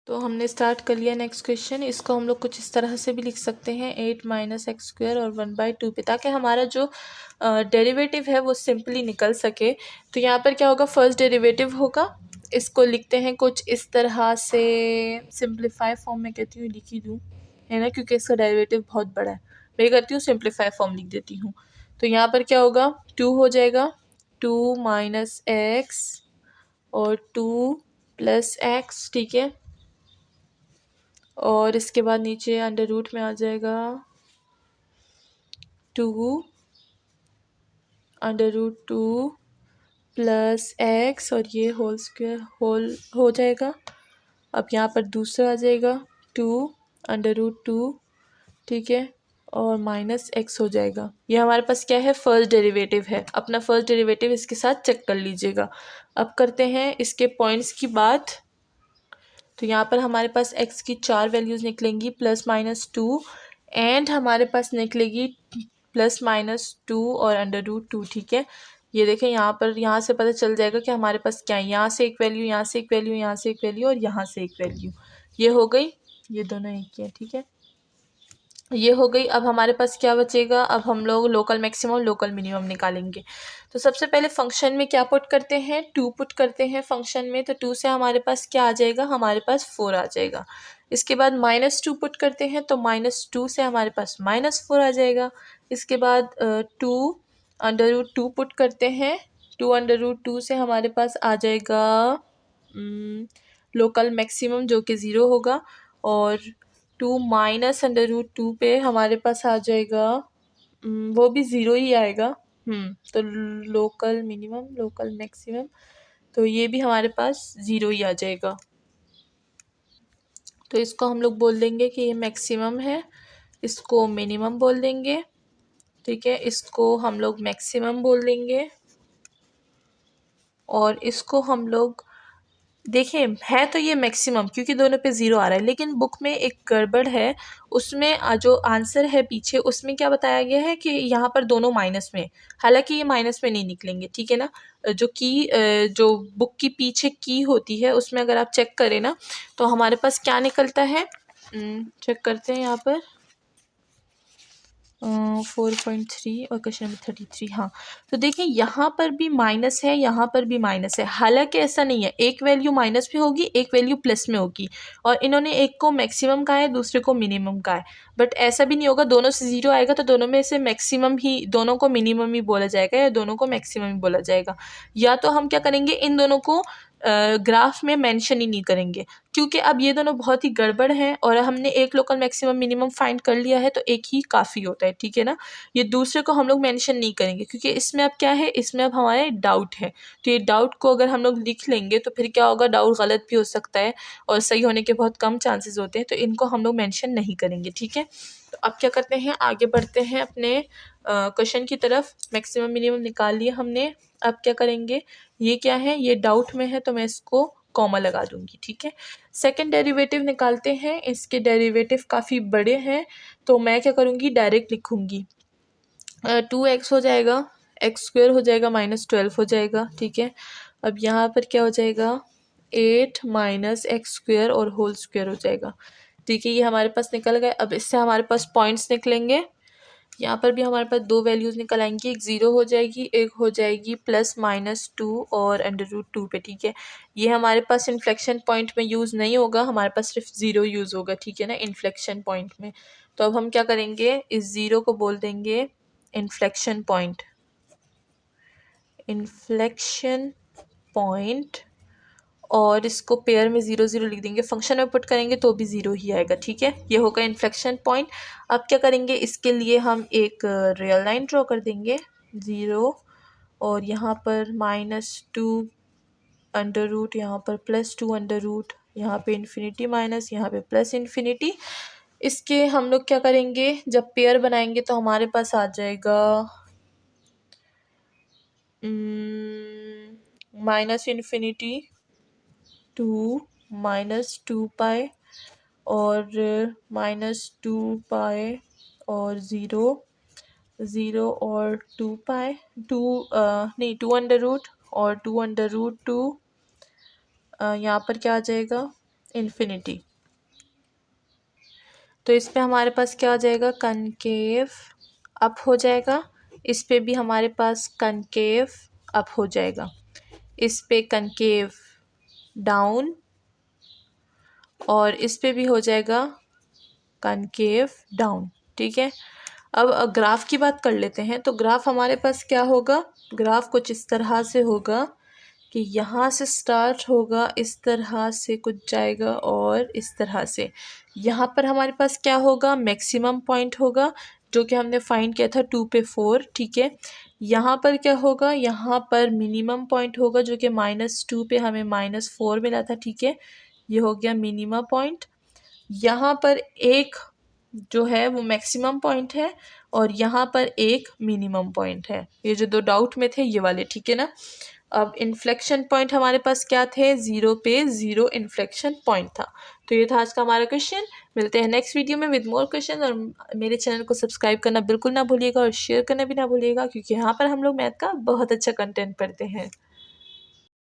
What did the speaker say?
तो हमने स्टार्ट कर लिया नेक्स्ट क्वेश्चन। इसको हम लोग कुछ इस तरह से भी लिख सकते हैं 8 माइनस एक्स स्क्वायर और 1/2 पे, ताकि हमारा जो डेरिवेटिव है वो सिंपली निकल सके। तो यहाँ पर क्या होगा, फर्स्ट डेरिवेटिव होगा, इसको लिखते हैं कुछ इस तरह से, सिंप्लीफाई फॉर्म में कहती हूँ लिख ही दूँ, है ना, क्योंकि इसका डेरिवेटिव बहुत बड़ा है। मैं करती हूँ सिंप्लीफाई फॉर्म लिख देती हूँ। तो यहाँ पर क्या होगा, 2 हो जाएगा, 2 माइनस एक्स और 2 प्लस एक्स, ठीक है। और इसके बाद नीचे अंडर रूट में आ जाएगा 2 अंडर रूट 2 प्लस एक्स और ये होल स्क्वायर होल हो जाएगा। अब यहाँ पर दूसरा आ जाएगा 2 अंडर रूट 2, ठीक है, और माइनस एक्स हो जाएगा। ये हमारे पास क्या है, फर्स्ट डेरिवेटिव है। अपना फर्स्ट डेरिवेटिव इसके साथ चेक कर लीजिएगा। अब करते हैं इसके पॉइंट्स की बात। तो यहाँ पर हमारे पास x की 4 वैल्यूज़ निकलेंगी, प्लस माइनस 2, एंड हमारे पास निकलेगी प्लस माइनस 2 और अंडर रूट 2, ठीक है। ये देखें यहाँ पर, यहाँ से पता चल जाएगा कि हमारे पास क्या है, यहाँ से एक वैल्यू, यहाँ से एक वैल्यू, यहाँ से एक वैल्यू और यहाँ से एक वैल्यू। ये हो गई, ये दोनों एक ही है, ठीक है, ये हो गई। अब हमारे पास क्या बचेगा, अब हम लोग लोकल मैक्सिमम लोकल मिनिमम निकालेंगे। तो सबसे पहले फंक्शन में क्या पुट करते हैं, 2 पुट करते हैं फंक्शन में। तो 2 से हमारे पास क्या आ जाएगा, हमारे पास 4 आ जाएगा। इसके बाद -2 पुट करते हैं, तो -2 से हमारे पास -4 आ जाएगा। इसके बाद 2 अंडर रूट 2 पुट करते हैं, 2 अंडर रूट 2 से हमारे पास आ जाएगा लोकल मैक्सिमम जो कि 0 होगा, और 2 माइनस अंडर रूट 2 पे हमारे पास आ जाएगा वो भी 0 ही आएगा। तो लोकल मिनिमम लोकल मैक्सिमम, तो ये भी हमारे पास 0 ही आ जाएगा। तो इसको हम लोग बोल देंगे कि ये मैक्सिमम है, इसको मिनिमम बोल देंगे, ठीक है, इसको हम लोग मैक्सिमम बोल देंगे, और इसको हम लोग देखिए है तो ये मैक्सिमम, क्योंकि दोनों पे 0 आ रहा है, लेकिन बुक में एक गड़बड़ है। उसमें जो आंसर है पीछे, उसमें क्या बताया गया है कि यहाँ पर दोनों माइनस में, हालांकि ये माइनस में नहीं निकलेंगे, ठीक है ना। जो बुक की पीछे की होती है उसमें अगर आप चेक करें ना, तो हमारे पास क्या निकलता है, चेक करते हैं यहाँ पर 4.3 और क्वेश्चन नंबर 33। हाँ, तो देखिए यहाँ पर भी माइनस है, यहाँ पर भी माइनस है। हालांकि ऐसा नहीं है, एक वैल्यू माइनस में होगी, एक वैल्यू प्लस में होगी, और इन्होंने एक को मैक्सिमम कहा है, दूसरे को मिनिमम कहा है। बट ऐसा भी नहीं होगा, दोनों से 0 आएगा तो दोनों में से मैक्सिमम ही, दोनों को मिनिमम ही बोला जाएगा या दोनों को मैक्सिमम ही बोला जाएगा। या तो हम क्या करेंगे, इन दोनों को ग्राफ में मेंशन ही नहीं करेंगे, क्योंकि अब ये दोनों बहुत ही गड़बड़ हैं, और हमने एक लोकल मैक्सिमम मिनिमम फाइंड कर लिया है, तो एक ही काफ़ी होता है, ठीक है ना। ये दूसरे को हम लोग मेंशन नहीं करेंगे, क्योंकि इसमें अब क्या है, इसमें अब हमारे डाउट है। तो ये डाउट को अगर हम लोग लिख लेंगे तो फिर क्या होगा, डाउट गलत भी हो सकता है और सही होने के बहुत कम चांसेस होते हैं, तो इनको हम लोग मेंशन नहीं करेंगे, ठीक है। तो अब क्या करते हैं, आगे बढ़ते हैं अपने क्वेश्चन की तरफ। मैक्सिमम मिनिमम निकाल लिया हमने, अब क्या करेंगे, ये क्या है, ये डाउट में है, तो मैं इसको कॉमा लगा दूंगी, ठीक है। सेकंड डेरिवेटिव निकालते हैं, इसके डेरिवेटिव काफ़ी बड़े हैं, तो मैं क्या करूँगी, डायरेक्ट लिखूँगी। 2x हो जाएगा, एक्स स्क्वायर हो जाएगा, -12 हो जाएगा, ठीक है। अब यहाँ पर क्या हो जाएगा, 8 माइनस एक्स स्क्वायर और होल स्क्वायर हो जाएगा, ठीक है। ये हमारे पास निकल गए। अब इससे हमारे पास पॉइंट्स निकलेंगे। यहाँ पर भी हमारे पास 2 वैल्यूज़ निकल आएंगी, एक 0 हो जाएगी, एक हो जाएगी +-2 और अंडर रूट 2 पे, ठीक है। ये हमारे पास इन्फ्लेक्शन पॉइंट में यूज़ नहीं होगा, हमारे पास सिर्फ 0 यूज़ होगा, ठीक है ना, इन्फ्लेक्शन पॉइंट में। तो अब हम क्या करेंगे, इस 0 को बोल देंगे इन्फ्लेक्शन पॉइंट, इन्फ्लेक्शन पॉइंट, और इसको पेयर में 0 0 लिख देंगे। फंक्शन में पुट करेंगे तो भी 0 ही आएगा, ठीक है। ये होगा इन्फ्लेक्शन पॉइंट। अब क्या करेंगे, इसके लिए हम एक रियल लाइन ड्रॉ कर देंगे, 0 और यहाँ पर -2 अंडर रूट, यहाँ पर +2 अंडर रूट, यहाँ पे इन्फिनिटी माइनस, यहाँ पे प्लस इन्फिनिटी। इसके हम लोग क्या करेंगे, जब पेयर बनाएंगे तो हमारे पास आ जाएगा -इन्फिनिटी 2 -2 पाई और -2 पाई और 0 0 और 2 पाई 2 नहीं 2 अंडर रूट और 2 अंडर रूट 2, यहाँ पर क्या आ जाएगा, इन्फिनिटी। तो इस पे हमारे पास क्या हो जाएगा, कनकेव अप हो जाएगा, इस पे भी हमारे पास कनकेव अप हो जाएगा, इस पे कनकेव डाउन, और इस पे भी हो जाएगा कनकेव डाउन। ठीक है, अब ग्राफ की बात कर लेते हैं। तो ग्राफ हमारे पास क्या होगा, ग्राफ कुछ इस तरह से होगा कि यहाँ से स्टार्ट होगा, इस तरह से कुछ जाएगा और इस तरह से। यहाँ पर हमारे पास क्या होगा, मैक्सिमम पॉइंट होगा जो कि हमने फाइंड किया था 2 पे 4। ठीक है, यहाँ पर क्या होगा, यहाँ पर मिनिमम पॉइंट होगा जो कि -2 पे हमें -4 मिला था। ठीक है, ये हो गया मिनिमम पॉइंट। यहाँ पर एक जो है वो मैक्सिमम पॉइंट है और यहाँ पर एक मिनिमम पॉइंट है, ये जो दो डाउट में थे ये वाले। ठीक है ना, अब इन्फ्लेक्शन पॉइंट हमारे पास क्या थे, 0 पे 0 इन्फ्लेक्शन पॉइंट था। तो ये था आज का हमारा क्वेश्चन। मिलते हैं नेक्स्ट वीडियो में विद मोर क्वेश्चन, और मेरे चैनल को सब्सक्राइब करना बिल्कुल ना भूलिएगा और शेयर करना भी ना भूलिएगा, क्योंकि यहाँ पर हम लोग मैथ का बहुत अच्छा कंटेंट पढ़ते हैं।